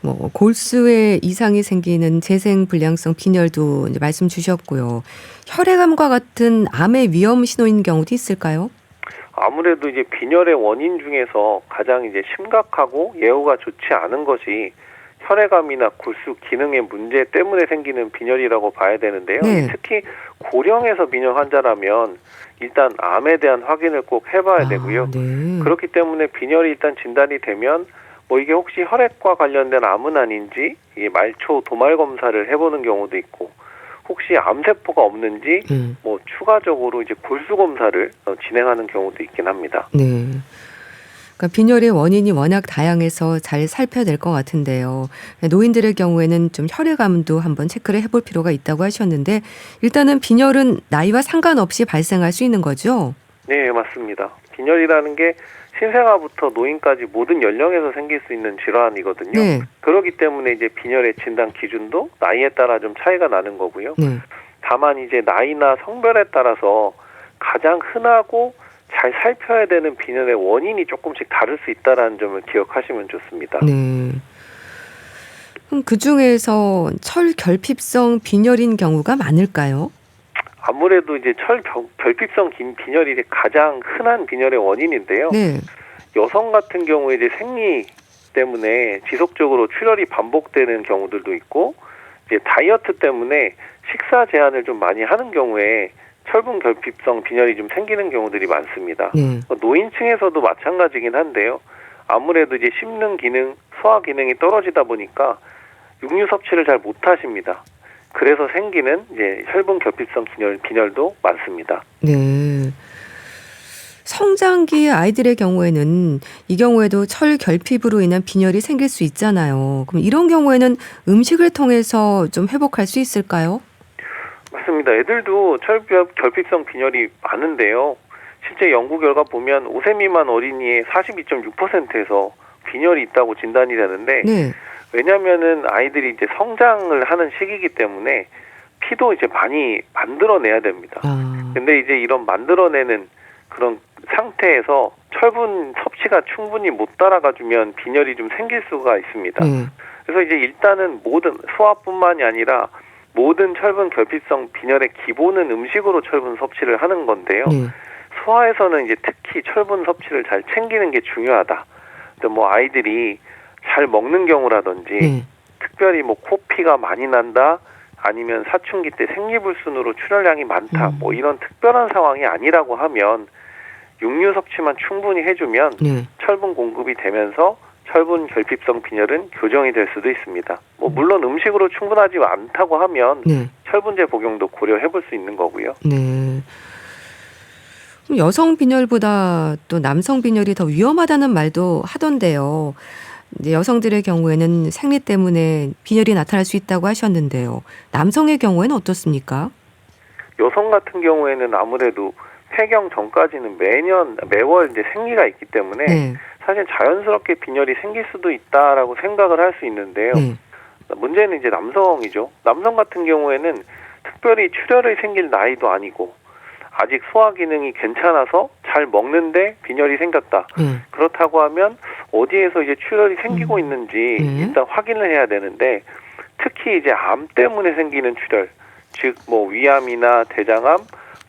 뭐 골수에 이상이 생기는 재생불량성 빈혈도 이제 말씀 주셨고요. 혈액암과 같은 암의 위험 신호인 경우도 있을까요?
아무래도 이제 빈혈의 원인 중에서 가장 이제 심각하고 예후가 좋지 않은 것이 혈액암이나 골수 기능의 문제 때문에 생기는 빈혈이라고 봐야 되는데요. 특히 고령에서 빈혈 환자라면 일단 암에 대한 확인을 꼭 해봐야 되고요. 그렇기 때문에 빈혈이 일단 진단이 되면 뭐 이게 혹시 혈액과 관련된 암은 아닌지 말초 도말 검사를 해보는 경우도 있고 혹시 암세포가 없는지 뭐 추가적으로 이제 골수 검사를 진행하는 경우도 있긴 합니다.
네. 그러니까 빈혈의 원인이 워낙 다양해서 잘 살펴야 될 것 같은데요. 노인들의 경우에는 좀 혈액암도 한번 체크를 해볼 필요가 있다고 하셨는데 일단은 빈혈은 나이와 상관없이 발생할 수 있는 거죠?
네, 맞습니다. 빈혈이라는 게 신생아부터 노인까지 모든 연령에서 생길 수 있는 질환이거든요.
네.
그렇기 때문에 이제 빈혈의 진단 기준도 나이에 따라 좀 차이가 나는 거고요.
네.
다만 이제 나이나 성별에 따라서 가장 흔하고 잘 살펴야 되는 빈혈의 원인이 조금씩 다를 수 있다는 점을 기억하시면 좋습니다.
네. 그럼 그중에서 철결핍성 빈혈인 경우가 많을까요?
아무래도 이제 철결핍성 빈혈이 가장 흔한 빈혈의 원인인데요.
네.
여성 같은 경우에 이제 생리 때문에 지속적으로 출혈이 반복되는 경우들도 있고, 이제 다이어트 때문에 식사 제한을 좀 많이 하는 경우에 철분 결핍성 빈혈이 좀 생기는 경우들이 많습니다.
네.
노인층에서도 마찬가지긴 한데요. 아무래도 이제 씹는 기능, 소화 기능이 떨어지다 보니까 육류 섭취를 잘 못하십니다. 그래서 생기는 이제 혈분 결핍성 빈혈도 많습니다.
네. 성장기 아이들의 경우에는 이 경우에도 철결핍으로 인한 빈혈이 생길 수 있잖아요. 그럼 이런 경우에는 음식을 통해서 좀 회복할 수 있을까요?
맞습니다. 애들도 철결핍성 빈혈이 많은데요. 실제 연구 결과 보면 5세 미만 어린이의 42.6%에서 빈혈이 있다고 진단이 되는데,
네.
왜냐면은 아이들이 이제 성장을 하는 시기이기 때문에 피도 이제 많이 만들어내야 됩니다. 근데 이제 이런 만들어내는 그런 상태에서 철분 섭취가 충분히 못 따라가주면 빈혈이 좀 생길 수가 있습니다. 그래서 이제 일단은 모든 소화뿐만이 아니라 모든 철분 결핍성 빈혈의 기본은 음식으로 철분 섭취를 하는 건데요. 소화에서는 이제 특히 철분 섭취를 잘 챙기는 게 중요하다. 뭐 아이들이 잘 먹는 경우라든지 특별히 뭐 코피가 많이 난다, 아니면 사춘기 때 생리불순으로 출혈량이 많다, 뭐 이런 특별한 상황이 아니라고 하면 육류 섭취만 충분히 해주면 철분 공급이 되면서 철분 결핍성 빈혈은 교정이 될 수도 있습니다. 뭐 물론 음식으로 충분하지 않다고 하면 철분제 복용도 고려해볼 수 있는 거고요.
네. 여성 빈혈보다 또 남성 빈혈이 더 위험하다는 말도 하던데요. 이제 여성들의 경우에는 생리 때문에 빈혈이 나타날 수 있다고 하셨는데요. 남성의 경우에는 어떻습니까?
여성 같은 경우에는 아무래도 폐경 전까지는 매월 이제 생리가 있기 때문에 사실 자연스럽게 빈혈이 생길 수도 있다라고 생각을 할 수 있는데요. 문제는 이제 남성이죠. 남성 같은 경우에는 특별히 출혈이 생길 나이도 아니고 아직 소화 기능이 괜찮아서 잘 먹는데 빈혈이 생겼다. 그렇다고 하면 어디에서 이제 출혈이 생기고 있는지 일단 확인을 해야 되는데, 특히 이제 암 때문에 생기는 출혈, 즉 뭐 위암이나 대장암,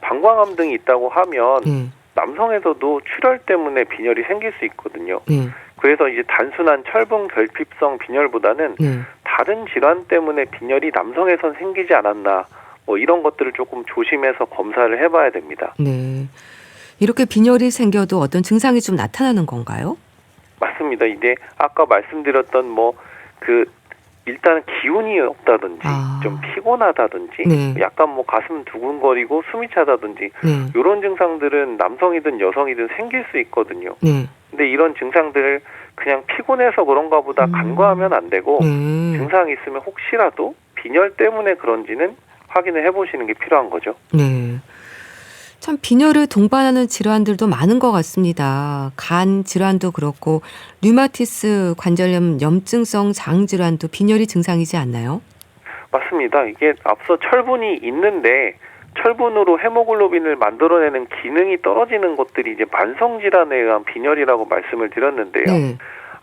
방광암 등이 있다고 하면 남성에서도 출혈 때문에 빈혈이 생길 수 있거든요. 그래서 이제 단순한 철분 결핍성 빈혈보다는 다른 질환 때문에 빈혈이 남성에선 생기지 않았나, 뭐 이런 것들을 조금 조심해서 검사를 해봐야 됩니다.
네. 이렇게 빈혈이 생겨도 어떤 증상이 좀 나타나는 건가요?
맞습니다. 이제 아까 말씀드렸던 일단 기운이 없다든지 좀 피곤하다든지 약간 뭐 가슴 두근거리고 숨이 차다든지 이런 증상들은 남성이든 여성이든 생길 수 있거든요. 근데 이런 증상들을 그냥 피곤해서 그런가 보다 간과하면 안 되고 증상이 있으면 혹시라도 빈혈 때문에 그런지는 확인을 해보시는 게 필요한 거죠.
네. 참 빈혈을 동반하는 질환들도 많은 것 같습니다. 간 질환도 그렇고 류마티스 관절염 염증성 장 질환도 빈혈이 증상이지 않나요?
맞습니다. 이게 앞서 철분이 있는데 철분으로 헤모글로빈을 만들어내는 기능이 떨어지는 것들이 이제 만성 질환에 의한 빈혈이라고 말씀을 드렸는데요.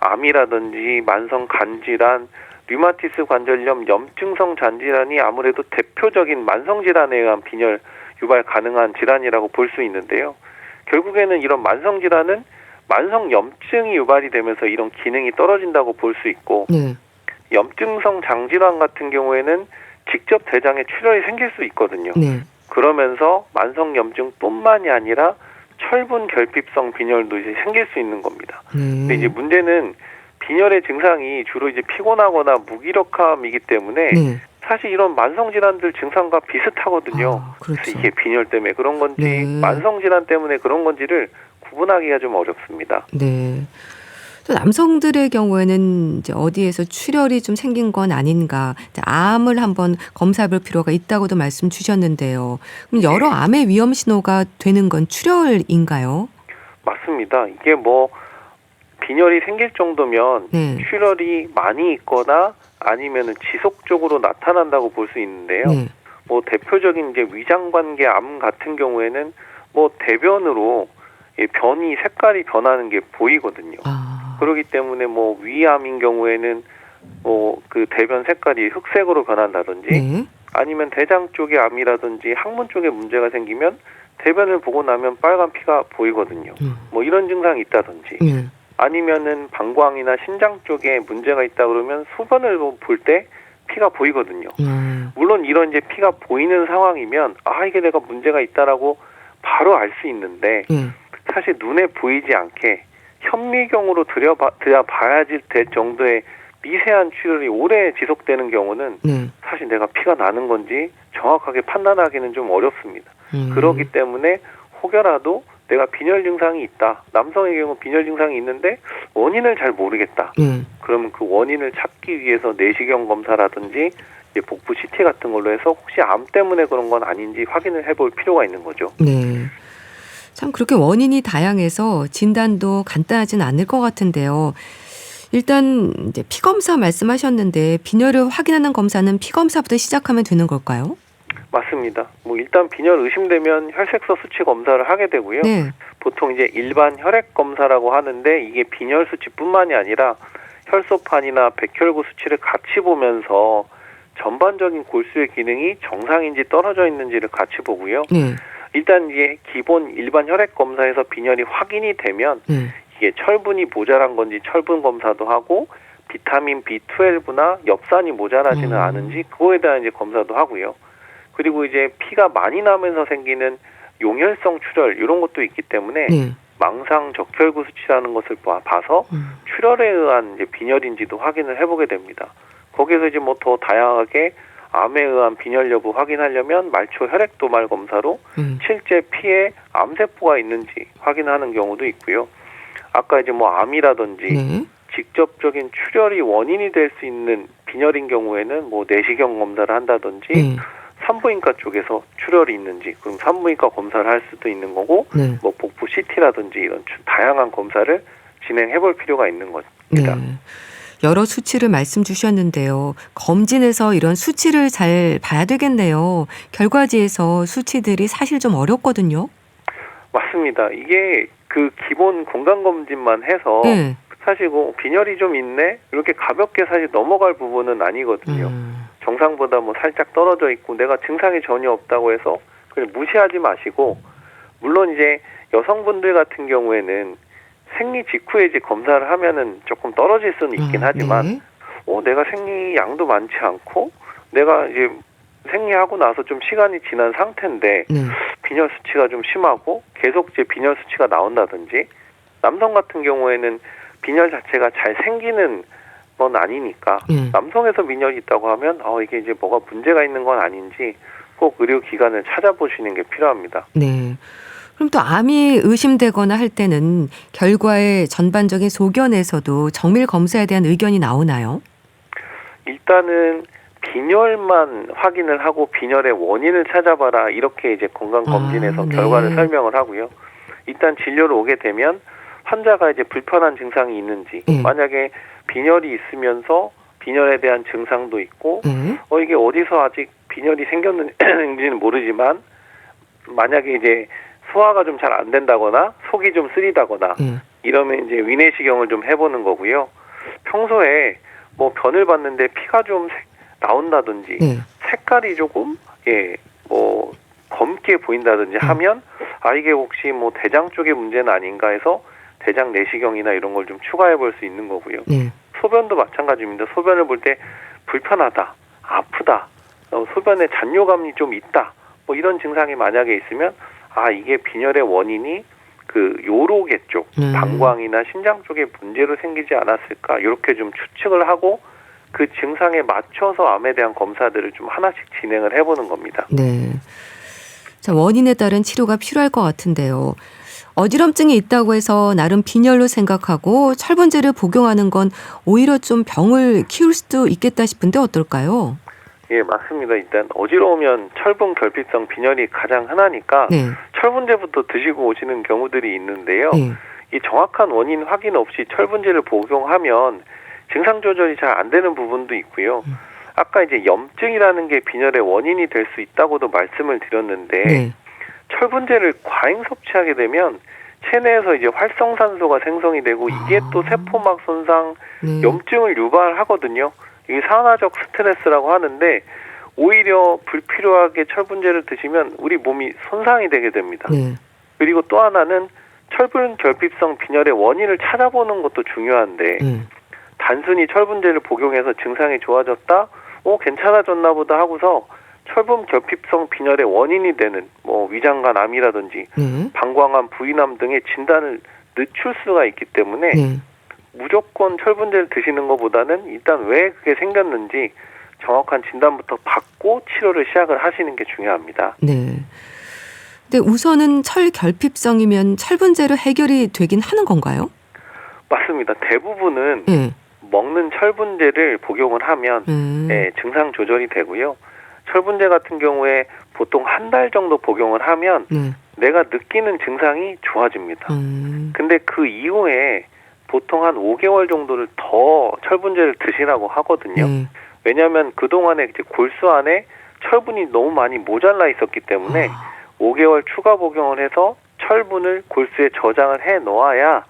암이라든지 만성 간 질환, 류마티스 관절염 염증성 잔질환이 아무래도 대표적인 만성 질환에 의한 빈혈 유발 가능한 질환이라고 볼 수 있는데요. 결국에는 이런 만성 질환은 만성 염증이 유발이 되면서 이런 기능이 떨어진다고 볼 수 있고, 염증성 장질환 같은 경우에는 직접 대장에 출혈이 생길 수 있거든요. 그러면서 만성 염증뿐만이 아니라 철분 결핍성 빈혈도 이제 생길 수 있는 겁니다. 근데 이제 문제는 빈혈의 증상이 주로 이제 피곤하거나 무기력함이기 때문에 사실 이런 만성 질환들 증상과 비슷하거든요. 그래서 이게 빈혈 때문에 그런 건지 만성 질환 때문에 그런 건지를 구분하기가 좀 어렵습니다.
네. 또 남성들의 경우에는 이제 어디에서 출혈이 좀 생긴 건 아닌가, 암을 한번 검사해볼 필요가 있다고도 말씀 주셨는데요. 그럼 여러 암의 위험 신호가 되는 건 출혈인가요?
맞습니다. 이게 뭐 빈혈이 생길 정도면 출혈이 많이 있거나 아니면은 지속적으로 나타난다고 볼 수 있는데요. 뭐 대표적인 이제 위장관계 암 같은 경우에는 뭐 대변으로 변이 색깔이 변하는 게 보이거든요. 그렇기 때문에 뭐 위암인 경우에는 뭐 그 대변 색깔이 흑색으로 변한다든지 아니면 대장 쪽의 암이라든지 항문 쪽에 문제가 생기면 대변을 보고 나면 빨간 피가 보이거든요. 뭐 이런 증상이 있다든지 아니면은 방광이나 신장 쪽에 문제가 있다 그러면 소변을 볼 때 피가 보이거든요. 물론 이런 이제 피가 보이는 상황이면 이게 내가 문제가 있다라고 바로 알 수 있는데 사실 눈에 보이지 않게 현미경으로 들여봐야 될 정도의 미세한 출혈이 오래 지속되는 경우는 사실 내가 피가 나는 건지 정확하게 판단하기는 좀 어렵습니다. 그렇기 때문에 혹여라도 내가 빈혈 증상이 있다. 남성의 경우 빈혈 증상이 있는데 원인을 잘 모르겠다. 그러면 그 원인을 찾기 위해서 내시경 검사라든지 이제 복부 CT 같은 걸로 해서 혹시 암 때문에 그런 건 아닌지 확인을 해볼 필요가 있는 거죠.
네. 참 그렇게 원인이 다양해서 진단도 간단하진 않을 것 같은데요. 일단 이제 피검사 말씀하셨는데 빈혈을 확인하는 검사는 피검사부터 시작하면 되는 걸까요?
맞습니다. 뭐 일단 빈혈 의심되면 혈색소 수치 검사를 하게 되고요. 보통 이제 일반 혈액 검사라고 하는데 이게 빈혈 수치뿐만이 아니라 혈소판이나 백혈구 수치를 같이 보면서 전반적인 골수의 기능이 정상인지 떨어져 있는지를 같이 보고요. 일단 이게 기본 일반 혈액 검사에서 빈혈이 확인이 되면 이게 철분이 모자란 건지 철분 검사도 하고 비타민 B12나 엽산이 모자라지는 않은지 그거에 대한 이제 검사도 하고요. 그리고 이제 피가 많이 나면서 생기는 용혈성 출혈 이런 것도 있기 때문에 망상 적혈구 수치라는 것을 봐서 출혈에 의한 이제 빈혈인지도 확인을 해보게 됩니다. 거기서 이제 뭐 더 다양하게 암에 의한 빈혈 여부 확인하려면 말초 혈액 도말 검사로 실제 피에 암세포가 있는지 확인하는 경우도 있고요. 아까 이제 뭐 암이라든지 직접적인 출혈이 원인이 될 수 있는 빈혈인 경우에는 뭐 내시경 검사를 한다든지 산부인과 쪽에서 출혈이 있는지 그럼 산부인과 검사를 할 수도 있는 거고 뭐 복부 CT라든지 이런 다양한 검사를 진행해 볼 필요가 있는 겁니다.
여러 수치를 말씀 주셨는데요. 검진에서 이런 수치를 잘 봐야 되겠네요. 결과지에서 수치들이 사실 좀 어렵거든요.
맞습니다. 이게 그 기본 건강검진만 해서 사실 뭐 빈혈이 좀 있네 이렇게 가볍게 사실 넘어갈 부분은 아니거든요. 정상보다 뭐 살짝 떨어져 있고 내가 증상이 전혀 없다고 해서 그냥 무시하지 마시고 물론 이제 여성분들 같은 경우에는 생리 직후에 이제 검사를 하면은 조금 떨어질 수는 있긴 하지만 내가 생리 양도 많지 않고 내가 이제 생리하고 나서 좀 시간이 지난 상태인데 빈혈 수치가 좀 심하고 계속 이제 빈혈 수치가 나온다든지 남성 같은 경우에는 빈혈 자체가 잘 생기는 건 아니니까 남성에서 빈혈이 있다고 하면 이게 이제 뭐가 문제가 있는 건 아닌지 꼭 의료기관을 찾아보시는 게 필요합니다.
네. 그럼 또 암이 의심되거나 할 때는 결과의 전반적인 소견에서도 정밀 검사에 대한 의견이 나오나요?
일단은 빈혈만 확인을 하고 빈혈의 원인을 찾아봐라 이렇게 이제 건강검진에서 결과를 설명을 하고요. 일단 진료를 오게 되면 환자가 이제 불편한 증상이 있는지 만약에 빈혈이 있으면서 빈혈에 대한 증상도 있고 이게 어디서 아직 빈혈이 생겼는지는 모르지만 만약에 이제 소화가 좀 잘 안 된다거나 속이 좀 쓰리다거나 이러면 이제 위내시경을 좀 해보는 거고요. 평소에 뭐 변을 봤는데 피가 좀 나온다든지 색깔이 조금 뭐 검게 보인다든지 하면 이게 혹시 뭐 대장 쪽의 문제는 아닌가 해서 대장 내시경이나 이런 걸 좀 추가해 볼 수 있는 거고요. 소변도 마찬가지입니다. 소변을 볼 때 불편하다, 아프다, 소변에 잔뇨감이 좀 있다, 뭐 이런 증상이 만약에 있으면 이게 빈혈의 원인이 그 요로계 쪽, 방광이나 신장 쪽에 문제로 생기지 않았을까 이렇게 좀 추측을 하고 그 증상에 맞춰서 암에 대한 검사들을 좀 하나씩 진행을 해보는 겁니다.
네. 자, 원인에 따른 치료가 필요할 것 같은데요. 어지럼증이 있다고 해서 나름 빈혈로 생각하고 철분제를 복용하는 건 오히려 좀 병을 키울 수도 있겠다 싶은데 어떨까요?
예, 맞습니다. 일단 어지러우면 철분 결핍성 빈혈이 가장 흔하니까 네. 철분제부터 드시고 오시는 경우들이 있는데요. 네. 이 정확한 원인 확인 없이 철분제를 복용하면 증상 조절이 잘 안 되는 부분도 있고요. 아까 이제 염증이라는 게 빈혈의 원인이 될 수 있다고도 말씀을 드렸는데 네. 철분제를 과잉 섭취하게 되면 체내에서 이제 활성산소가 생성이 되고 이게 또 세포막 손상, 염증을 유발하거든요. 이게 산화적 스트레스라고 하는데 오히려 불필요하게 철분제를 드시면 우리 몸이 손상이 되게 됩니다. 그리고 또 하나는 철분 결핍성 빈혈의 원인을 찾아보는 것도 중요한데 단순히 철분제를 복용해서 증상이 좋아졌다, 괜찮아졌나 보다 하고서 철분 결핍성 빈혈의 원인이 되는 위장관 암이라든지 방광암, 부인암 등의 진단을 늦출 수가 있기 때문에 무조건 철분제를 드시는 것보다는 일단 왜 그게 생겼는지 정확한 진단부터 받고 치료를 시작을 하시는 게 중요합니다.
네. 근데 우선은 철결핍성이면 철분제로 해결이 되긴 하는 건가요?
맞습니다. 대부분은 먹는 철분제를 복용을 하면 증상 조절이 되고요. 철분제 같은 경우에 보통 한 달 정도 복용을 하면 내가 느끼는 증상이 좋아집니다. 근데 그 이후에 보통 한 5개월 정도를 더 철분제를 드시라고 하거든요. 왜냐하면 그동안에 이제 골수 안에 철분이 너무 많이 모자라 있었기 때문에 5개월 추가 복용을 해서 철분을 골수에 저장을 해 놓아야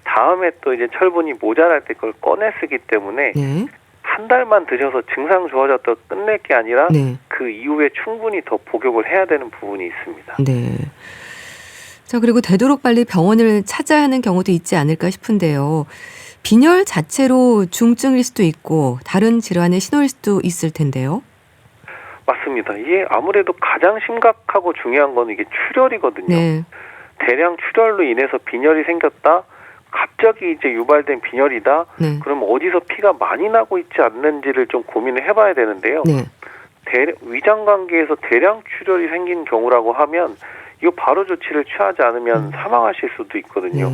다음에 또 이제 철분이 모자랄 때 그걸 꺼내 쓰기 때문에 한 달만 드셔서 증상 좋아졌다고 끝낼 게 아니라 그 이후에 충분히 더 복용을 해야 되는 부분이 있습니다.
네. 자, 그리고 되도록 빨리 병원을 찾아야 하는 경우도 있지 않을까 싶은데요. 빈혈 자체로 중증일 수도 있고 다른 질환의 신호일 수도 있을 텐데요.
맞습니다. 이게 아무래도 가장 심각하고 중요한 건 이게 출혈이거든요. 네. 대량 출혈로 인해서 빈혈이 생겼다. 갑자기 이제 유발된 빈혈이다. 그럼 어디서 피가 많이 나고 있지 않는지를 좀 고민을 해봐야 되는데요. 위장관계에서 대량 출혈이 생긴 경우라고 하면 이거 바로 조치를 취하지 않으면 사망하실 수도 있거든요.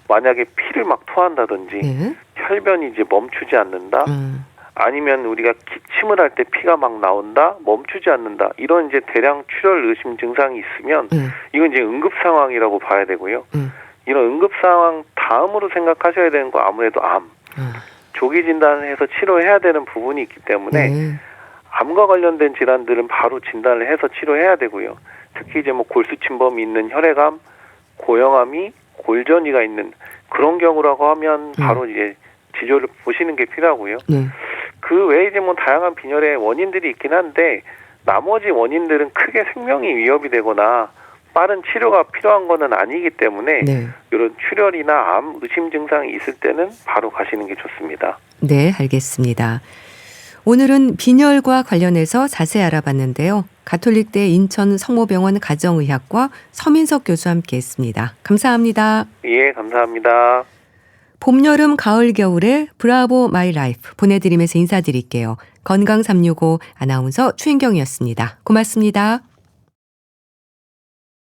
만약에 피를 막 토한다든지 혈변이 이제 멈추지 않는다. 아니면 우리가 기침을 할 때 피가 막 나온다, 멈추지 않는다. 이런 이제 대량 출혈 의심 증상이 있으면 이건 이제 응급 상황이라고 봐야 되고요. 이런 응급 상황 다음으로 생각하셔야 되는 거 아무래도 암. 조기 진단을 해서 치료해야 되는 부분이 있기 때문에 암과 관련된 질환들은 바로 진단을 해서 치료해야 되고요. 특히 이제 골수 침범이 있는 혈액암, 고형암이 골전이가 있는 그런 경우라고 하면 바로 이제 치료를 보시는 게 필요하고요. 그 외에 이제 다양한 빈혈의 원인들이 있긴 한데 나머지 원인들은 크게 생명이 위협이 되거나 빠른 치료가 필요한 거는 아니기 때문에 이런 출혈이나 암 의심 증상이 있을 때는 바로 가시는 게 좋습니다.
네, 알겠습니다. 오늘은 빈혈과 관련해서 자세히 알아봤는데요. 가톨릭대 인천 성모병원 가정의학과 서민석 교수와 함께했습니다. 감사합니다.
예, 감사합니다.
봄, 여름, 가을, 겨울에 브라보 마이 라이프 보내드리면서 인사드릴게요. 건강365 아나운서 최인경이었습니다. 고맙습니다.